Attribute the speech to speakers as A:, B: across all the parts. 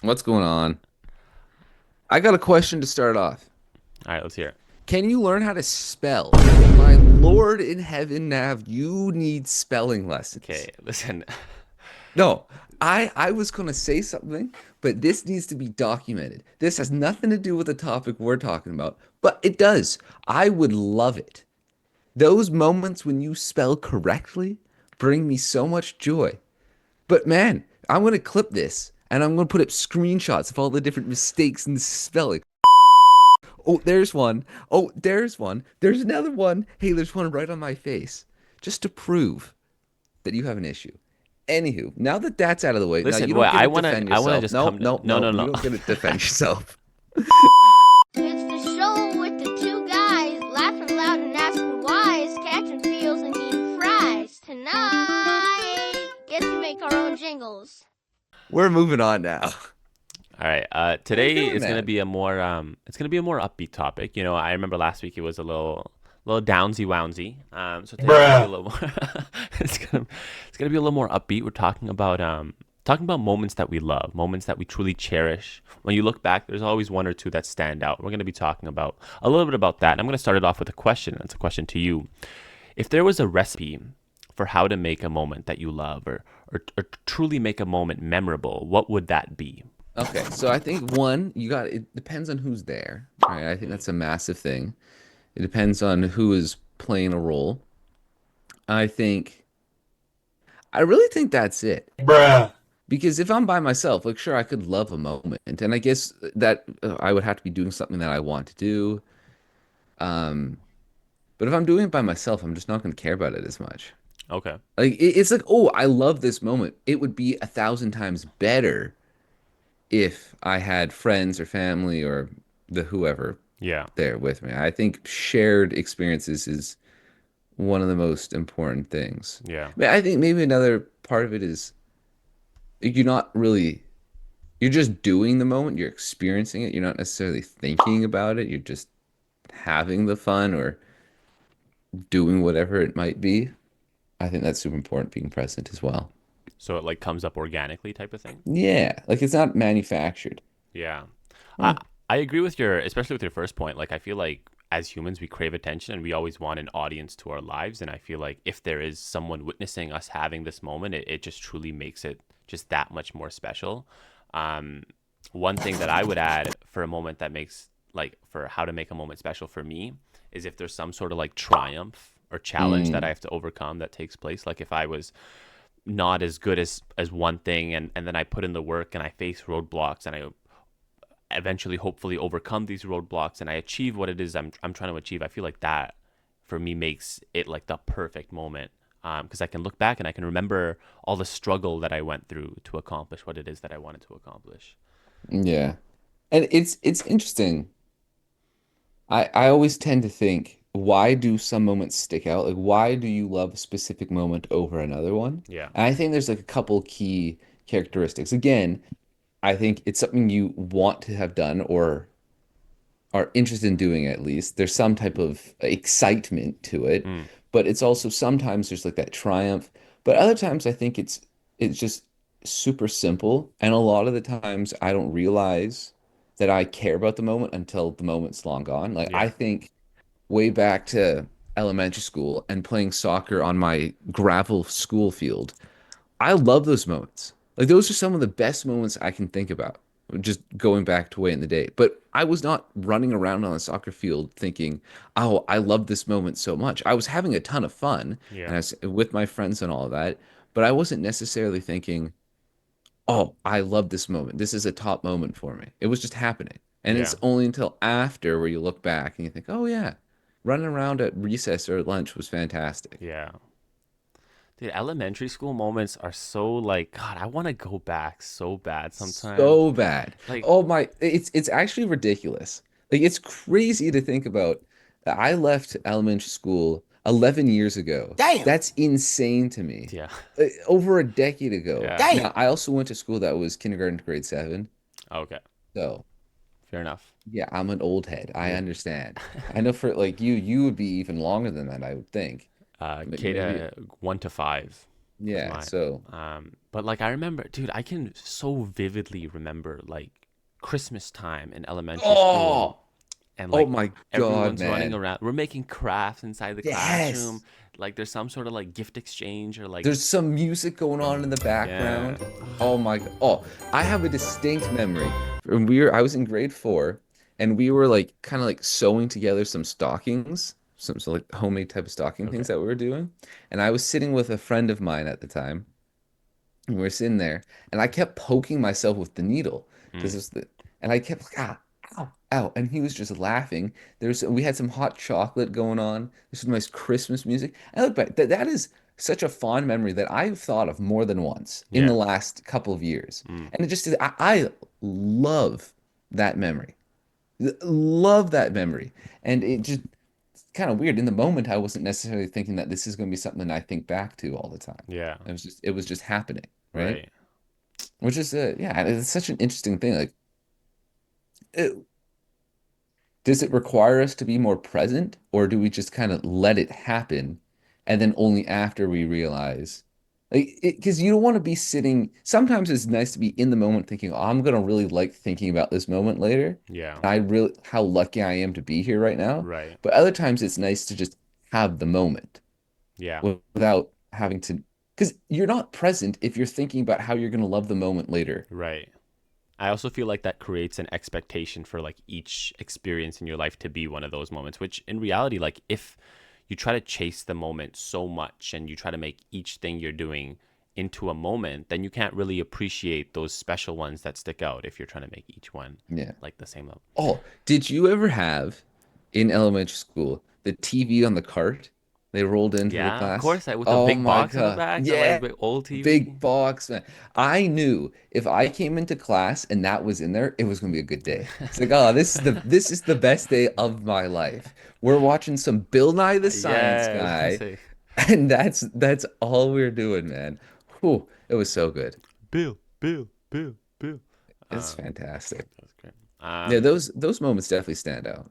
A: What's going on? I got a question to start off.
B: All right, let's hear it.
A: Can you learn how to spell? My Lord in heaven, Nav, you need spelling
B: Okay,
A: lessons.
B: listen.
A: No, I was going to say something, but this needs to be documented. This has nothing to do with the topic we're talking about, but it does. I would love it. Those moments when you spell correctly bring me so much joy. But man, I'm going to clip this and I'm going to put up screenshots of all the different mistakes in the spelling. Oh, there's one. Oh, there's one. There's another one. Hey, there's one right on my face. Just to prove that you have an issue. Anywho, now that that's out of the way, now
B: Listen,
A: you
B: well,
A: don't get
B: I
A: to
B: wanna
A: defend
B: I wanna
A: yourself.
B: just
A: No,
B: come to
A: no,
B: no
A: no.
B: no
A: You
B: no.
A: don't get to defend yourself.
C: It's the show with the two guys laughing loud and asking why. Catching feels and eating fries. Tonight, get to make our own jingles.
A: We're moving on now.
B: All right.
A: How you
B: Today
A: doing,
B: is gonna
A: man?
B: be a more upbeat topic. I remember last week it was a little downsy woundsy. So today's gonna be a
D: Bruh.
B: little more it's gonna be a little more upbeat. We're talking about moments that we love, moments that we truly cherish. When you look back, there's always one or two that stand out. We're gonna be talking about a little bit about that. And I'm gonna start it off with a question. That's a question to you. If there was a recipe for how to make a moment that you love or truly make a moment memorable, what would that be?
A: Okay, so I think one, you got it depends on who's there, right? I think that's a massive thing. It depends on who is playing a role. I think I really think that's it.
D: Bruh.
A: Because if I'm by myself, like sure, I could love a moment, and I guess that I would have to be doing something that I want to do. Um, but if I'm doing it by myself, I'm just not going to care about it as much.
B: Okay.
A: Like it's like, oh, I love this moment. It would be a thousand times better if I had friends or family or the whoever
B: Yeah.
A: there with me. I think shared experiences is one of the most important things.
B: Yeah.
A: I mean, I think maybe another part of it is you're not really you're just doing the moment, you're experiencing it, you're not necessarily thinking about it, you're just having the fun or doing whatever it might be. I think that's super important, being present as well.
B: So it like comes up organically type of thing.
A: Yeah, like it's not manufactured.
B: Yeah. I
A: Oh,
B: I agree with your especially with your first point. Like I feel like as humans we crave attention and we always want an audience to our lives, and I feel like if there is someone witnessing us having this moment, it just truly makes it just that much more special. Um One thing that I would add for a moment that makes like for how to make a moment special for me is if there's some sort of like triumph or challenge that I
A: mm,
B: have to overcome that takes place. Like if I was not as good as one thing and then I put in the work and I face roadblocks and I eventually hopefully overcome these roadblocks and I achieve what it is I'm trying to achieve. I feel like that for me makes it like the perfect moment because I can look back and I can remember all the struggle that I went through to accomplish what it is that I wanted to accomplish.
A: yeah. And it's interesting. I always tend to think, why do some moments stick out? Like, why do you love a specific moment over another one?
B: Yeah.
A: And I think there's like a couple key characteristics. Again, I think it's something you want to have done or are interested in doing at least. There's some type of excitement to it,
B: Mm,
A: but it's also sometimes there's like that triumph. But other times I think it's just super simple. And a lot of the times I don't realize that I care about the moment until the moment's long gone. Like I
B: yeah.
A: think way back to elementary school and playing soccer on my gravel school field. I love those moments. Like those are some of the best moments I can think about. Just going back to way in the day. But I was not running around on a soccer field thinking, "Oh, I love this moment so much." I was having a ton of fun and
B: Yeah.
A: I was with my friends and all of that, but I wasn't necessarily thinking, "Oh, I love this moment. This is a top moment for me." It was just happening. And it's
B: Yeah.
A: only until after where you look back and you think, "Oh yeah, running around at recess or at lunch was fantastic."
B: Yeah. Dude, elementary school moments are so like God, I want to go back so bad sometimes.
A: So bad.
B: Like,
A: Oh my, it's actually ridiculous. Like it's crazy to think about. I left elementary school 11 years ago.
D: Damn.
A: That's insane to me.
B: yeah.
A: Over a decade ago.
B: Yeah.
D: Damn.
A: Now, I also went to school that was kindergarten to grade seven.
B: Okay.
A: So,
B: Fair enough.
A: yeah, I'm an old head. I
B: Yeah.
A: understand. I know for like you would be even longer than that, I would think.
B: K
A: Maybe
B: to 1 to 5. was
A: Yeah.
B: mine.
A: So,
B: But like I remember, dude, I can so vividly remember like Christmas time in elementary school,
A: oh,
B: and
A: oh
B: like
A: my God,
B: everyone's running
A: man.
B: around. We're making crafts inside the classroom.
A: Yes.
B: Like there's some sort of like gift exchange or like
A: There's some music going on in the
B: yeah,
A: background. Oh my God. Oh, I have a distinct memory. I was in grade 4 and we were like kind of like sewing together some stockings, some like homemade type of stocking
B: okay,
A: things that we were doing. And I was sitting with a friend of mine at the time. And we were sitting there, and I kept poking myself with the needle
B: mm,
A: because it's the, and I kept like, ow, ow, and he was just laughing. We had some hot chocolate going on. There's some nice Christmas music. I look back, that is such a fond memory that I've thought of more than once in the
B: yeah,
A: last couple of years,
B: mm,
A: and it just is. I love that memory, love that memory, and it just kind of weird. In the moment, I wasn't necessarily thinking that this is going to be something I think back to all the time.
B: yeah,
A: It was just happening, right?
B: right,
A: Which is yeah, it's such an interesting thing. Like, it, does it require us to be more present, or do we just kind of let it happen, and then only after we realize, like, because you don't want to be sitting. Sometimes it's nice to be in the moment, thinking, "Oh, I'm gonna really like thinking about this moment later."
B: yeah,
A: And I really how lucky I am to be here right now.
B: right,
A: But other times it's nice to just have the moment
B: yeah,
A: without having to, because you're not present if you're thinking about how you're gonna love the moment later.
B: right. I also feel like that creates an expectation for like each experience in your life to be one of those moments, which in reality, like if you try to chase the moment so much and you try to make each thing you're doing into a moment, then you can't really appreciate those special ones that stick out if you're trying to make each one
A: Yeah.
B: like the same level.
A: Oh, did you ever have in elementary school the TV on the cart they rolled into the
B: Yeah, of
A: class?
B: course, with the
A: Oh
B: big
A: my
B: box on the
A: God.
B: back, the like
A: Yeah,
B: big old
A: big
B: TV.
A: box, man. I knew if I came into class and that was in there, it was gonna be a good day. It's like, oh, this is the best day of my life. We're watching some Bill Nye the Science
B: Yeah, I was gonna
A: Guy,
B: say
A: and that's all we're doing, man. Whew, it was so good.
B: Bill, Bill, Bill, Bill.
A: It's
B: Um,
A: fantastic.
B: that's great.
A: Yeah, those moments definitely stand out.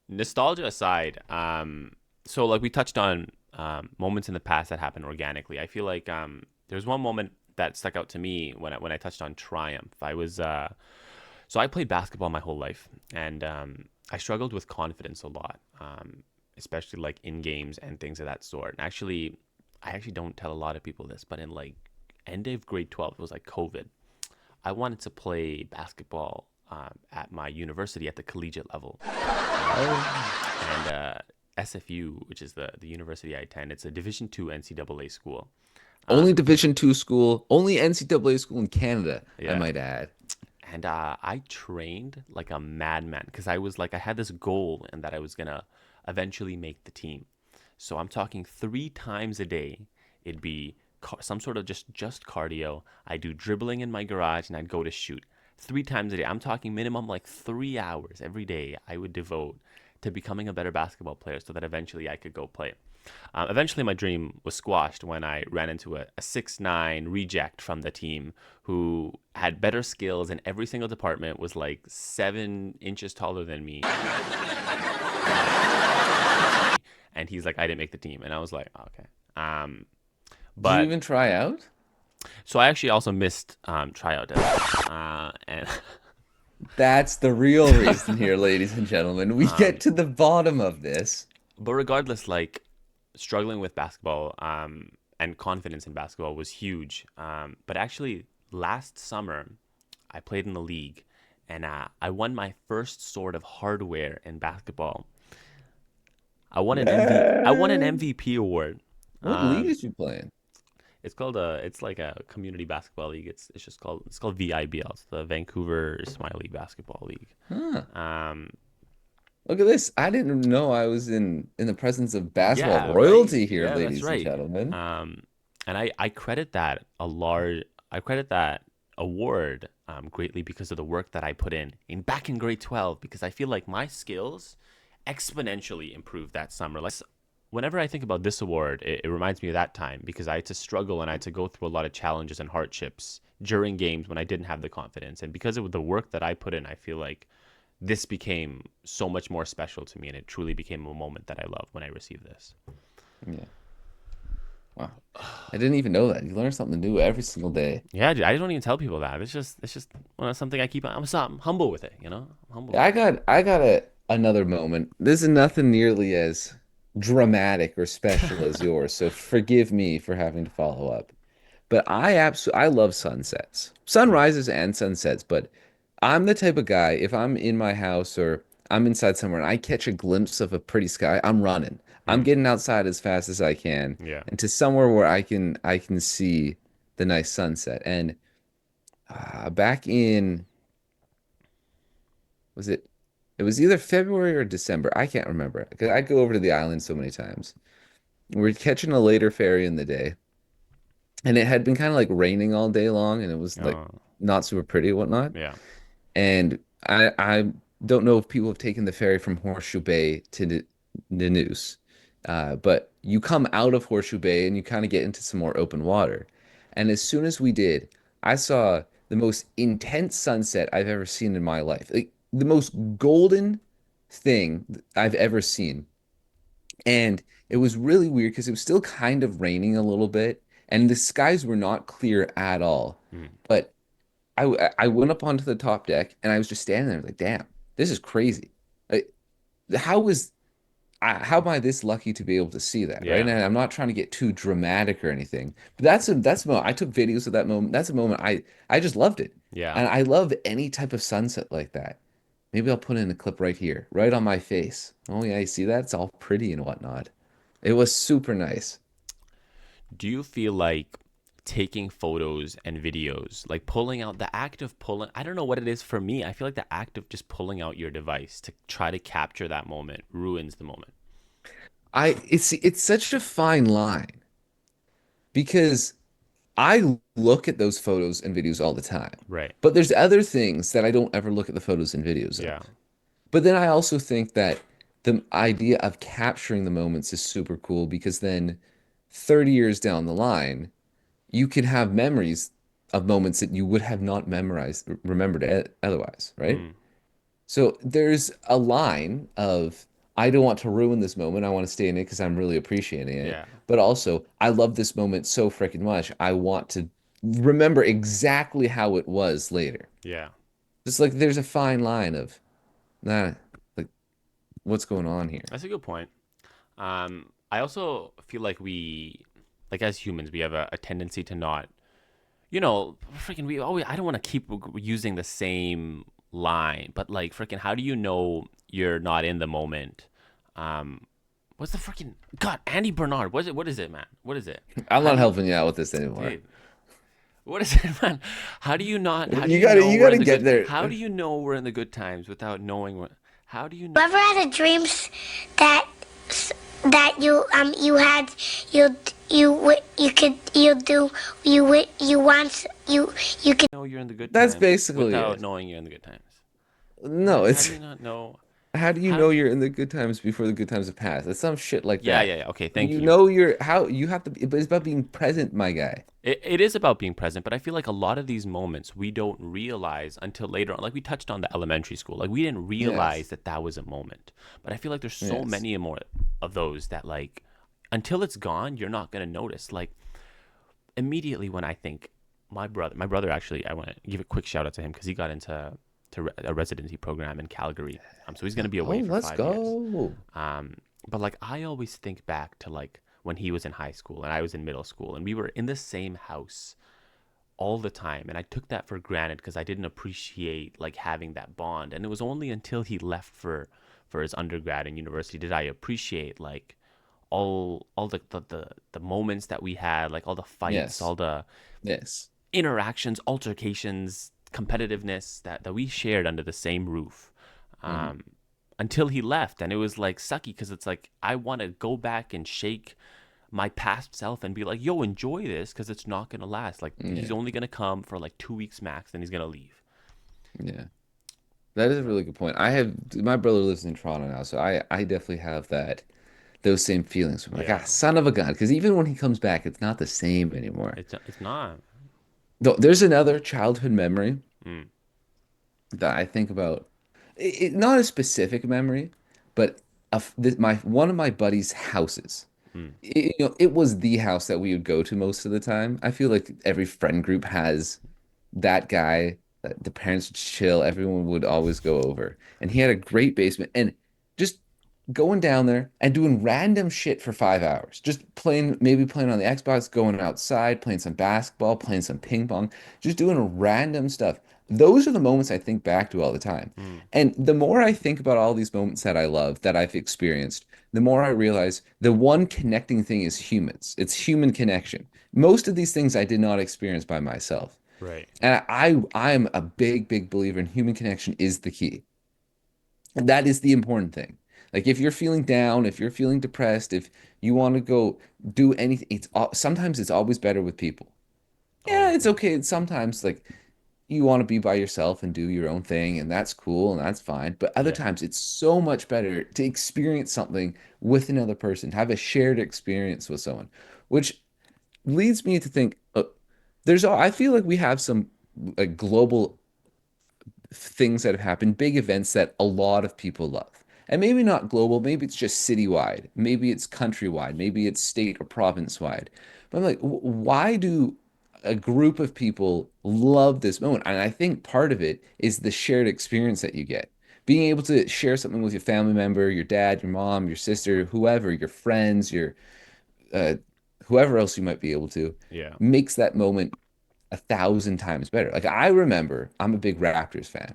B: Nostalgia aside, so like we touched on moments in the past that happened organically. I feel like there's one moment that stuck out to me when I touched on triumph. So I played basketball my whole life, and I struggled with confidence a lot, especially like in games and things of that sort. And actually, I actually don't tell a lot of people this, but in like end of grade 12, it was like COVID. I wanted to play basketball at my university at the collegiate level.
A: Oh,
B: And SFU, which is the university I attend, it's a Division II NCAA school.
A: only
B: Um,
A: Division II school, only NCAA school in Canada, I
B: yeah,
A: might add.
B: and I trained like a madman because I was like I had this goal and that I was gonna eventually make the team. So I'm talking 3 times a day. It'd be some sort of just cardio. I do dribbling in my garage and I'd go to shoot 3 times a day. I'm talking minimum like 3 hours every day. I would devote to becoming a better basketball player so that eventually I could go play. Eventually, my dream was squashed when I ran into a 6'9" reject from the team who had better skills in every single department, was like 7 inches taller than me. And he's like, I didn't make the team. And I was like, oh, okay.
A: Did you
B: But
A: even try out?
B: so I actually also missed tryout deadline. And
A: That's the real reason here, ladies and gentlemen. We get to the bottom of this.
B: but regardless, like struggling with basketball and confidence in basketball was huge. But actually, last summer, I played in the league and I won my first sort of hardware in basketball. I won an
A: Man,
B: MVP award.
A: what league
B: Um,
A: is you playing?
B: it's like a community basketball league. It's called VIBL. It's the Vancouver Smiley Basketball League.
A: Huh.
B: Um,
A: Look at this. I didn't know I was in the presence of basketball
B: yeah, right.
A: royalty here,
B: Yeah, that's
A: ladies and
B: right.
A: gentlemen.
B: Um, and I credit that a large I credit that award greatly because of the work that I put in back in grade 12 because I feel like my skills exponentially improved that summer. Like whenever I think about this award, it reminds me of that time because I had to struggle and I had to go through a lot of challenges and hardships during games when I didn't have the confidence. And because of the work that I put in, I feel like this became so much more special to me and it truly became a moment that I love when I received this.
A: Yeah. Wow. I didn't even know that. You learn something new every single day.
B: Yeah, dude, I don't even tell people that. It's just something I keep. I'm humble with it. I'm humble with it.
A: I got another moment. This is nothing nearly as dramatic or special as yours, so forgive me for having to follow up. But I love sunsets.
B: Mm,
A: Sunrises and sunsets, but I'm the type of guy, if I'm in my house or I'm inside somewhere and I catch a glimpse of a pretty sky, I'm running. I'm
B: mm,
A: getting outside as fast as I can
B: yeah.
A: and to somewhere where I can see the nice sunset. And back in was it it was either February or December. I can't remember because I go over to the island so many times. We're catching a later ferry in the day, and it had been kind of like raining all day long, and it was like
B: Oh,
A: not super pretty and whatnot.
B: yeah.
A: And I don't know if people have taken the ferry from Horseshoe Bay to Nanoose, but you come out of Horseshoe Bay and you kind of get into some more open water. And as soon as we did, I saw the most intense sunset I've ever seen in my life. Like the most golden thing I've ever seen. And it was really weird because it was still kind of raining a little bit, and the skies were not clear at all.
B: Mm,
A: But I went up onto the top deck and I was just standing there like, damn, this is crazy. Like, how am I this lucky to be able to see that, right? And
B: yeah.
A: I'm not trying to get too dramatic or anything, but that's a moment. I took videos of that moment. That's a moment I just loved it,
B: Yeah.
A: and I love any type of sunset like that. Maybe I'll put in a clip right here, right on my face. Oh yeah, you see that? It's all pretty and whatnot. It was super nice.
B: Do you feel like taking photos and videos, like pulling out the act of pulling, I don't know what it is for me. I feel like the act of just pulling out your device to try to capture that moment ruins the moment.
A: It's such a fine line because I look at those photos and videos all the time.
B: Right.
A: But there's other things that I don't ever look at the photos and videos of.
B: Yeah.
A: But then I also think that the idea of capturing the moments is super cool because then 30 years down the line, you can have memories of moments that you would have not remembered otherwise, right?
B: Mm,
A: So there's a line of, I don't want to ruin this moment. I want to stay in it because I'm really appreciating it.
B: yeah.
A: But also, I love this moment so freaking much. I want to remember exactly how it was later.
B: Yeah.
A: Just like there's a fine line of, nah, like what's going on here?
B: That's a good point. I also feel like like as humans, we have a tendency to not, freaking, we always, I don't want to keep using the same line, but like, freaking, how do you know you're not in the moment? Um, what's the freaking, God, Andy Bernard, what is it, man? What is it?
A: I'm
B: How
A: not
B: do you,
A: helping you out with this anymore.
B: dude, what is it, man? How do you know
A: You
B: we're in
A: gotta
B: the
A: get
B: good,
A: there.
B: how do you know we're in the good times without knowing how do you know?
C: You ever had a dreams that that you had you you could you do you want you could
B: Know you're in the good
A: That's
B: times
A: basically
B: without
A: it.
B: knowing you're in the good times.
A: No,
B: How do
A: it's
B: you not know?
A: how do you
B: How?
A: know you're in the good times before the good times have passed? It's some shit like
B: Yeah,
A: that.
B: yeah, yeah. Okay, thank
A: You
B: you.
A: know you're how you have to be, but it's about being present, my guy.
B: It is about being present, but I feel like a lot of these moments we don't realize until later on. Like we touched on the elementary school, like we didn't
A: Yes.
B: realize that that was a moment. But I feel like there's so
A: Yes.
B: many more of those that like until it's gone, you're not gonna notice. Like immediately when I think my brother actually, I want to give a quick shout out to him because he got into a residency program in Calgary. So he's gonna be
A: Oh,
B: away for
A: let's
B: 5 years.
A: go.
B: Um, but like I always think back to like when he was in high school and I was in middle school and we were in the same house all the time and I took that for granted because I didn't appreciate like having that bond. And it was only until he left for his undergrad and university did I appreciate like all the moments that we had, like all the fights,
A: Yes.
B: all the
A: Yes.
B: interactions, altercations, competitiveness that we shared under the same roof.
A: Hmm.
B: Um, until he left, and it was like sucky because it's like I want to go back and shake my past self and be like, "Yo, enjoy this because it's not gonna last. Like he's
A: Yeah.
B: only gonna come for like 2 weeks max, then he's gonna leave."
A: Yeah. That is a really good point. I have my brother lives in Toronto now, so I definitely have those same feelings. I'm like, ah,
B: Yeah,
A: son of a gun. Because even when he comes back, it's not the same anymore.
B: it's not.
A: Though there's another childhood memory
B: Mm,
A: that I think about. Not a specific memory, but my one of my buddy's houses.
B: Mm.
A: It was the house that we would go to most of the time. I feel like every friend group has that guy. The parents would chill. Everyone would always go over, and he had a great basement. And just going down there and doing random shit for 5 hours, just playing, maybe playing on the Xbox, going outside, playing some basketball, playing some ping pong, just doing random stuff. Those are the moments I think back to all the time.
B: Mm.
A: And the more I think about all these moments that I love, that I've experienced, the more I realize the one connecting thing is humans. It's human connection. Most of these things I did not experience by myself.
B: Right.
A: And I'm a big, big believer in human connection is the key. And that is the important thing. Like if you're feeling down, if you're feeling depressed, if you want to go do anything, sometimes it's always better with people. Yeah,
B: Always
A: it's
B: better.
A: okay. Sometimes like you want to be by yourself and do your own thing, and that's cool and that's fine. But other
B: Yeah.
A: times it's so much better to experience something with another person, have a shared experience with someone, which leads me to think I feel like we have some like global things that have happened, big events that a lot of people love. And maybe not global, maybe it's just citywide, maybe it's countrywide, maybe it's state or province wide. But I'm like, why do a group of people love this moment? And I think part of it is the shared experience that you get. Being able to share something with your family member, your dad, your mom, your sister, whoever, your friends, your uh, whoever else you might be able to,
B: Yeah.
A: makes that moment 1,000 times better. Like I remember, I'm a big Raptors fan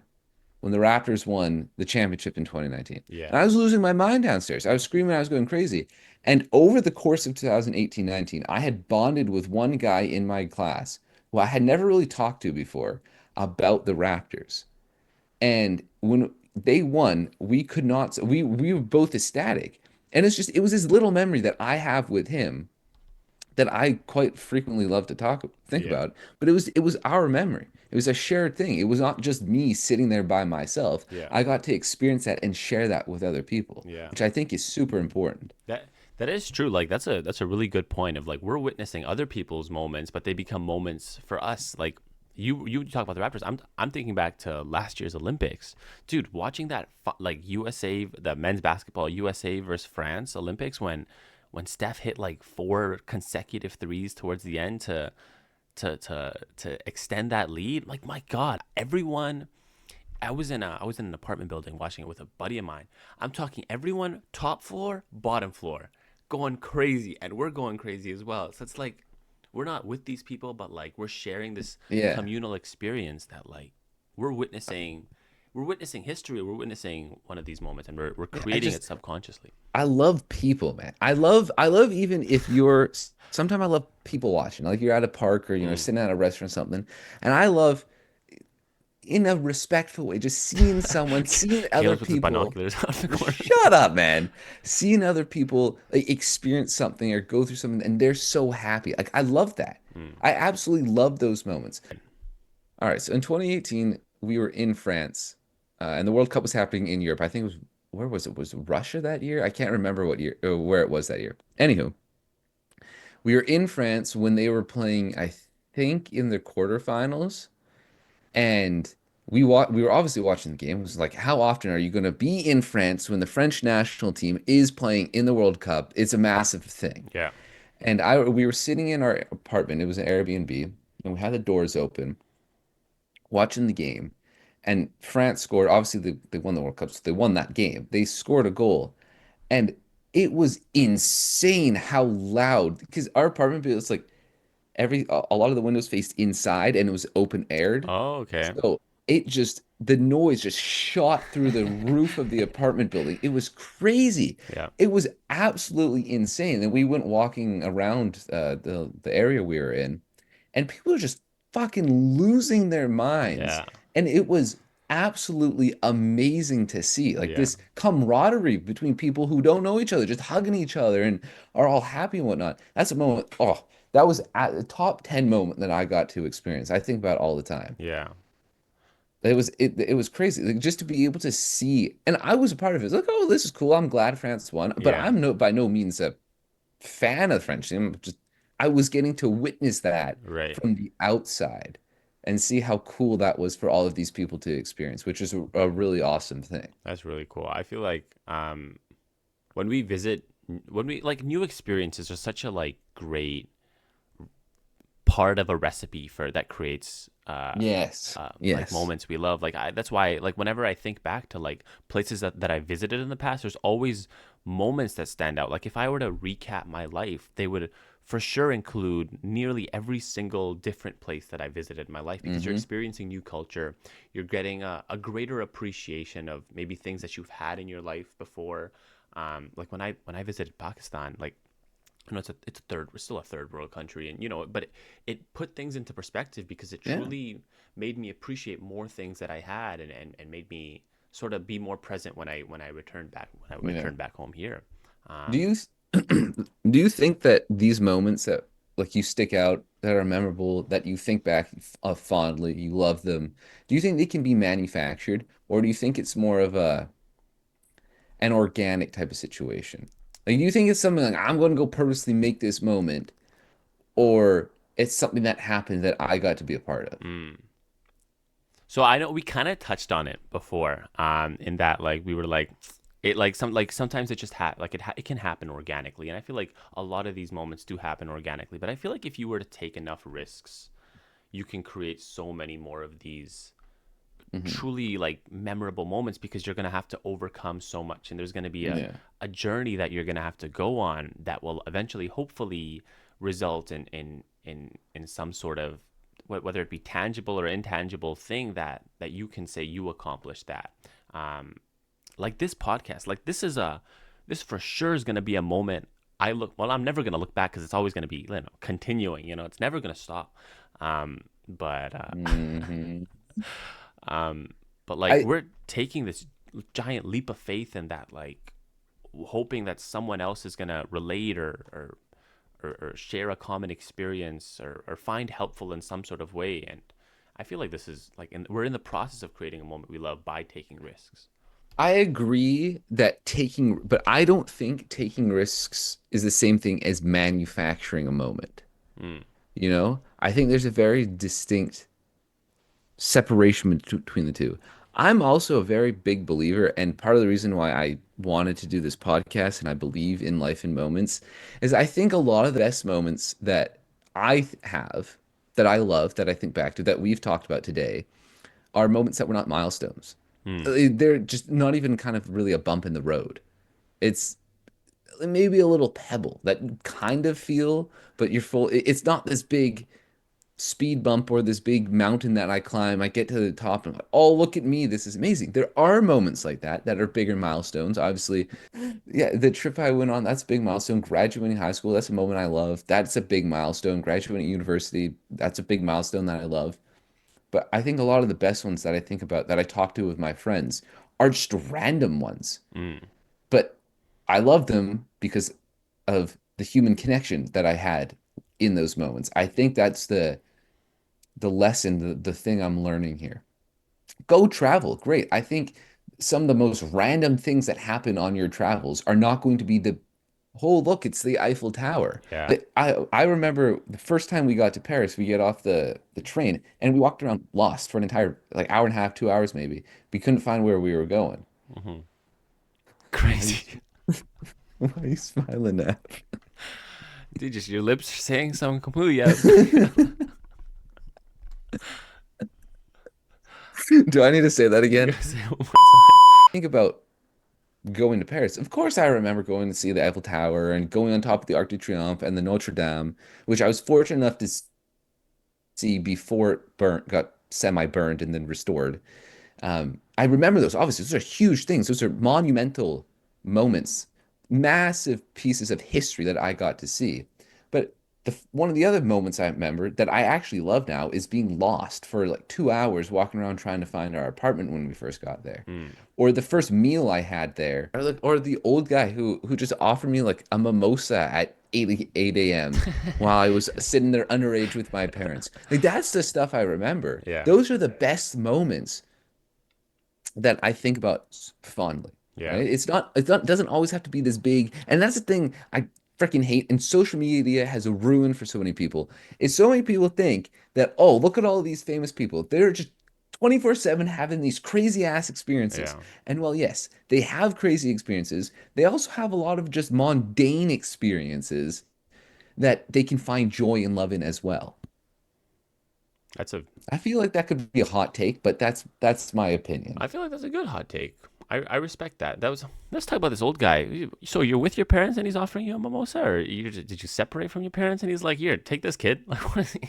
A: when the Raptors won the championship in 2019.
B: Yeah.
A: And I was losing my mind downstairs. I was screaming, I was going crazy. And over the course of 2018-19, I had bonded with one guy in my class who I had never really talked to before about the Raptors. And when they won, we could not, we were both ecstatic. And it was this little memory that I have with him that I quite frequently love to think
B: Yeah.
A: about, but it was our memory. It was a shared thing. It was not just me sitting there by myself.
B: Yeah.
A: I got to experience that and share that with other people,
B: Yeah.
A: which I think is super important.
B: That is true. Like that's a really good point of like we're witnessing other people's moments, but they become moments for us. Like you talk about the Raptors. I'm thinking back to last year's Olympics, dude. Watching that like USA, the men's basketball USA versus France Olympics when Steph hit like four consecutive threes towards the end to extend that lead. Like my God, everyone. I was in an apartment building watching it with a buddy of mine. I'm talking everyone top floor, bottom floor, going crazy, and we're going crazy as well. So it's like we're not with these people, but like we're sharing this
A: Yeah.
B: communal experience that like we're witnessing. We're witnessing history. We're witnessing one of these moments, and we're
A: Yeah,
B: creating it subconsciously.
A: I love people, man. I love even if you're, sometimes I love people watching, like you're at a park or,
B: Mm.
A: sitting at a restaurant or something. And I love in a respectful way, just seeing someone, seeing other
B: Caleb puts his
A: people.
B: binoculars out of the corner.
A: Shut up, man. Seeing other people like experience something or go through something and they're so happy. Like I love that.
B: Mm.
A: I absolutely love those moments. All right, so in 2018, we were in France, and the World Cup was happening in Europe. I think it was where was it? Was it Russia that year? I can't remember what year where it was that year. Anywho, we were in France when they were playing, I think, in the quarterfinals. And we were obviously watching the game. It was like, how often are you going to be in France when the French national team is playing in the World Cup? It's a massive thing.
B: Yeah.
A: And we were sitting in our apartment. It was an Airbnb, and we had the doors open, watching the game. And France scored. Obviously, they won the World Cup, so they won that game. They scored a goal, and it was insane how loud. Because our apartment, it's like a lot of the windows faced inside and it was open aired.
B: Oh, okay.
A: So the noise just shot through the roof of the apartment building. It was crazy.
B: Yeah.
A: It was absolutely insane. And we went walking around the area we were in, and people are just fucking losing their minds.
B: Yeah.
A: And it was absolutely amazing to see, like
B: Yeah.
A: this camaraderie between people who don't know each other, just hugging each other and are all happy and whatnot. That's a moment. Oh, that was at the top 10 moment that I got to experience. I think about it all the time.
B: Yeah.
A: It was crazy. Like, just to be able to see, and I was a part of it. It's like, oh, this is cool. I'm glad France won, but
B: Yeah.
A: I'm no by no means a fan of the French team. I was getting to witness that
B: Right.
A: from the outside and see how cool that was for all of these people to experience, which is a really awesome thing.
B: That's really cool. I feel like when we visit when we like new experiences are such a like great part of a recipe for that creates
A: Yes.
B: like
A: Yes.
B: moments we love. Like that's why like whenever I think back to like places that I visited in the past, there's always moments that stand out. Like if I were to recap my life, they would for sure include nearly every single different place that I visited in my life because you're
A: Hmm.
B: experiencing new culture. You're getting a greater appreciation of maybe things that you've had in your life before. Like when I visited Pakistan, like it's a third, we're still a third world country, and but it put things into perspective because it
A: Yeah.
B: truly made me appreciate more things that I had, and made me sort of be more present when I
A: Yeah.
B: returned back home here.
A: Do
B: um
A: you do you think that these moments that like you stick out that are memorable that you think back fondly, you love them, do you think they can be manufactured or do you think it's more of a an organic type of situation? Like, do you think it's something like I'm going to go purposely make this moment, or it's something that happened that I got to be a part of?
B: mm. So I know we kind of touched on it before, in that like we were like it like sometimes it just it can happen organically, and I feel like a lot of these moments do happen organically, but I feel like if you were to take enough risks, you can create so many more of these
A: Hmm.
B: truly like memorable moments because you're going to have to overcome so much, and there's going to be
A: Yeah.
B: a journey that you're going to have to go on that will eventually hopefully result in some sort of whether it be tangible or intangible thing that you can say you accomplished that. um like this podcast, like this for sure is going to be a moment I look well I'm never going to look back because it's always going to be continuing, it's never going to stop. But
A: Hmm.
B: um but like
A: I
B: we're taking this giant leap of faith in that, like hoping that someone else is going to relate or share a common experience or find helpful in some sort of way. And I feel like this is like we're in the process of creating a moment we love by taking risks.
A: I agree that taking, but I don't think taking risks is the same thing as manufacturing a moment.
B: Mm,
A: You know, I think there's a very distinct separation between the two. I'm also a very big believer, and part of the reason why I wanted to do this podcast and I believe in life in moments is I think a lot of the best moments that have, that I love, that I think back to, that we've talked about today, are moments that were not milestones.
B: mm,
A: They're just not even kind of really a bump in the road. It's maybe a little pebble that you kind of feel, but you're full. It's not this big speed bump or this big mountain that I climb. I get to the top and I'm like, oh, look at me. This is amazing. There are moments like that that are bigger milestones. Obviously, yeah, the trip I went on, that's a big milestone. Graduating high school, that's a moment I love. That's a big milestone. Graduating university, that's a big milestone that I love. But I think a lot of the best ones that I think about that I talk to with my friends are just random ones.
B: mm.
A: But I love them because of the human connection that I had in those moments. I think that's the lesson, the thing I'm learning here. Go travel. Great. I think some of the most random things that happen on your travels are not going to be the whole look, it's the Eiffel Tower.
B: Yeah.
A: I remember the first time we got to Paris, we get off the train and we walked around lost for an entire like hour and a half, 2 hours maybe. We couldn't find where we were going.
B: Hmm.
A: Why are you,
B: Crazy.
A: why are you smiling at?
B: Dude, just your lips are saying something completely out.
A: Do I need to say that
B: You
A: again?
B: gotta say it one more time.
A: Think about going to Paris. Of course, I remember going to see the Eiffel Tower and going on top of the Arc de Triomphe and the Notre Dame, which I was fortunate enough to see before it burnt, got semi-burned and then restored. I remember those. Obviously, those are huge things. Those are monumental moments, massive pieces of history that I got to see. But one of the other moments I remember that I actually love now is being lost for like 2 hours walking around trying to find our apartment when we first got there.
B: Mm.
A: Or the first meal I had there, or the old guy who just offered me like a mimosa at 8 a.m. while I was sitting there underage with my parents. Like that's the stuff I remember.
B: Yeah.
A: Those are the best moments that I think about fondly,
B: Yeah.
A: right? It's not doesn't always have to be this big. And that's the thing I freaking hate. And social media has a ruin for so many people. Is so many people think that, oh, look at all these famous people. They're just 24/7 having these crazy ass experiences.
B: Yeah.
A: And well, yes, they have crazy experiences. They also have a lot of just mundane experiences that they can find joy and love in as well.
B: That's a
A: I feel like that could be a hot take, but that's my opinion.
B: I feel like that's a good hot take. I respect that. Let's talk about this old guy. So you're with your parents and he's offering you a mimosa, or did you separate from your parents and he's like, here, take this, kid. Like, what is he?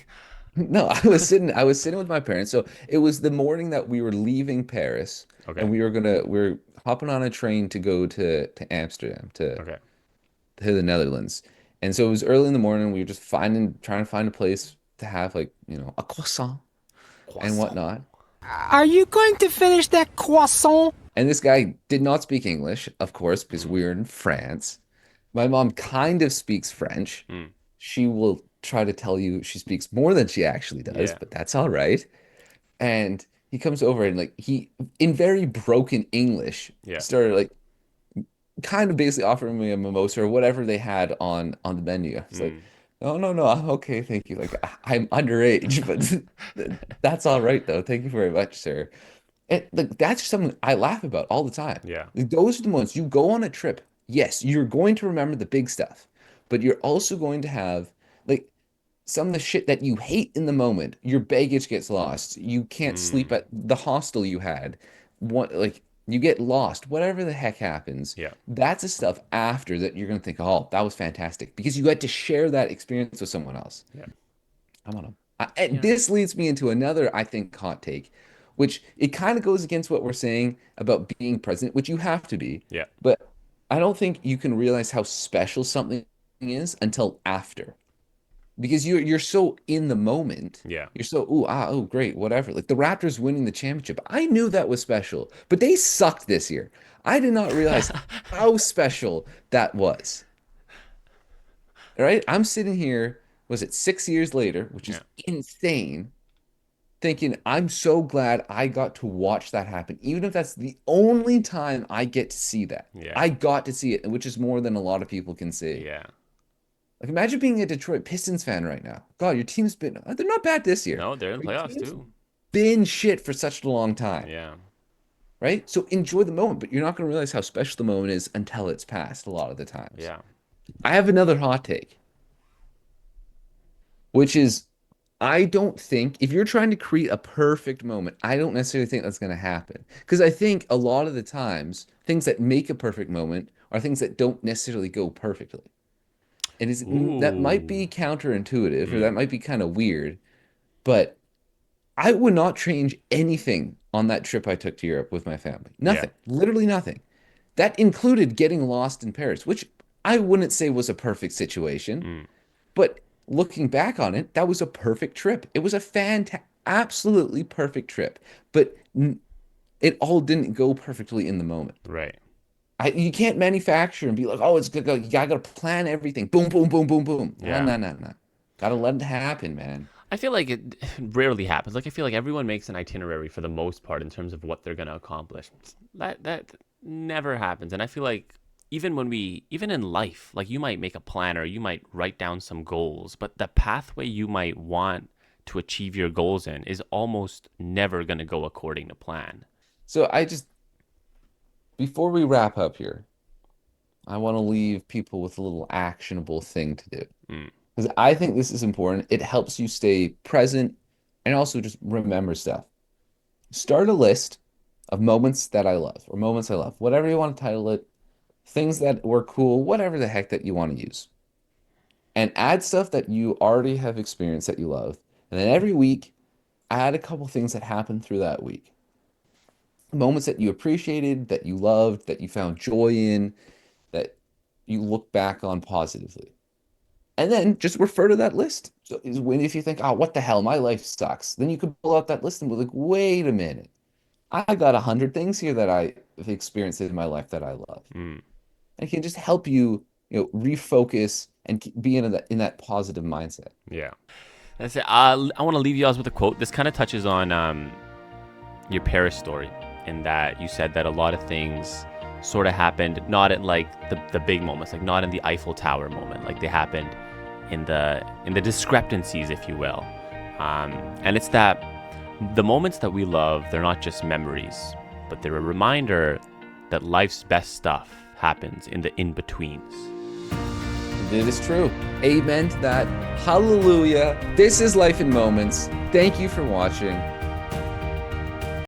A: No, I was sitting with my parents. So it was the morning that we were leaving Paris and
B: Okay.
A: we were hopping on a train to go to Amsterdam
B: Okay.
A: to the Netherlands. And so it was early in the morning. We were just trying to find a place to have like, a croissant and
B: Croissant.
A: whatnot.
D: Are you going to finish that croissant?
A: And this guy did not speak English, of course, because
B: Mm.
A: we were in France. My mom kind of speaks French.
B: Mm.
A: She will try to tell you she speaks more than she actually does,
B: Yeah.
A: but that's all right. And he comes over and like in very broken English
B: Yeah.
A: started like kind of basically offering me a mimosa or whatever they had on the menu. I was like,
B: Mm.
A: no, no, no, I'm okay, thank you. Like I'm underage, but that's all right though. Thank you very much, sir. And like that's something I laugh about all the time.
B: Yeah.
A: Like, those are the moments you go on a trip. Yes, you're going to remember the big stuff, but you're also going to have like some of the shit that you hate in the moment. Your baggage gets lost. You can't sleep
B: Mm.
A: at the hostel you had. What like you get lost. Whatever the heck happens,
B: Yeah.
A: that's the stuff after that you're gonna think, oh, that was fantastic because you had to share that experience with someone else.
B: Yeah.
A: I'm on and
B: Yeah.
A: this leads me into another, I think, hot take, which it kind of goes against what we're saying about being present, which you have to be.
B: Yeah.
A: But I don't think you can realize how special something is until after, because you're so in the moment.
B: Yeah.
A: You're so, oh, great, whatever. Like the Raptors winning the championship, I knew that was special, but they sucked this year. I did not realize how special that was. All right, I'm sitting here, was it 6 years later, which
B: Yeah.
A: is insane, thinking I'm so glad I got to watch that happen, even if that's the only time I get to see that.
B: Yeah.
A: I got to see it, which is more than a lot of people can see.
B: Yeah.
A: Like imagine being a Detroit Pistons fan right now. God, your team's been they're not bad this year.
B: No, they're in
A: Your
B: playoffs
A: team's
B: too.
A: been shit for such a long time,
B: Yeah.
A: right? So enjoy the moment, but you're not going to realize how special the moment is until it's passed a lot of the times.
B: Yeah.
A: I have another hot take, which is I don't think if you're trying to create a perfect moment, I don't necessarily think that's going to happen. Because I think a lot of the times, things that make a perfect moment are things that don't necessarily go perfectly. And that might
B: Ooh.
A: be counterintuitive or that
B: Mm.
A: might be kind of weird, but I would not change anything on that trip I took to Europe with my family.
B: Yeah.
A: Nothing, literally nothing. That included getting lost in Paris, which I wouldn't say was a perfect situation.
B: Mm.
A: But looking back on it, that was a perfect trip. It was a absolutely perfect trip. But it all didn't go perfectly in the moment.
B: Right.
A: You can't manufacture and be like, oh, it's good. You gotta plan everything. Boom, boom, boom, boom, boom. No,
B: Yeah.
A: no, no, no. Gotta let it happen, man.
B: I feel like it rarely happens. Like I feel like everyone makes an itinerary for the most part in terms of what they're gonna accomplish. That never happens. And I feel like even in life, like you might make a plan or you might write down some goals, but the pathway you might want to achieve your goals in is almost never gonna go according to plan.
A: So before we wrap up here, I want to leave people with a little actionable thing to do.
B: Mm.
A: Because I think this is important. It helps you stay present and also just remember stuff. Start a list of moments that I love or moments I love, whatever you want to title it, things that were cool, whatever the heck that you want to use. And add stuff that you already have experienced that you love. And then every week, add a couple things that happened through that week. Moments that you appreciated, that you loved, that you found joy in, that you look back on positively. And then just refer to that list. So if you think, oh, what the hell, my life sucks, then you could pull out that list and be like, wait a minute. I got 100 things here that I've experienced in my life that I love.
B: Mm.
A: And it can just help you, refocus and be in that positive mindset.
B: Yeah. That's it. I want to leave you guys with a quote. This kind of touches on your Paris story, in that you said that a lot of things sort of happened not at like the big moments, like not in the Eiffel Tower moment, like they happened in the discrepancies, if you will. And it's that The moments that we love, they're not just memories, but they're a reminder that life's best stuff happens in the in-betweens.
A: It is true. Amen to that. Hallelujah. This is Life in Moments. Thank you for watching.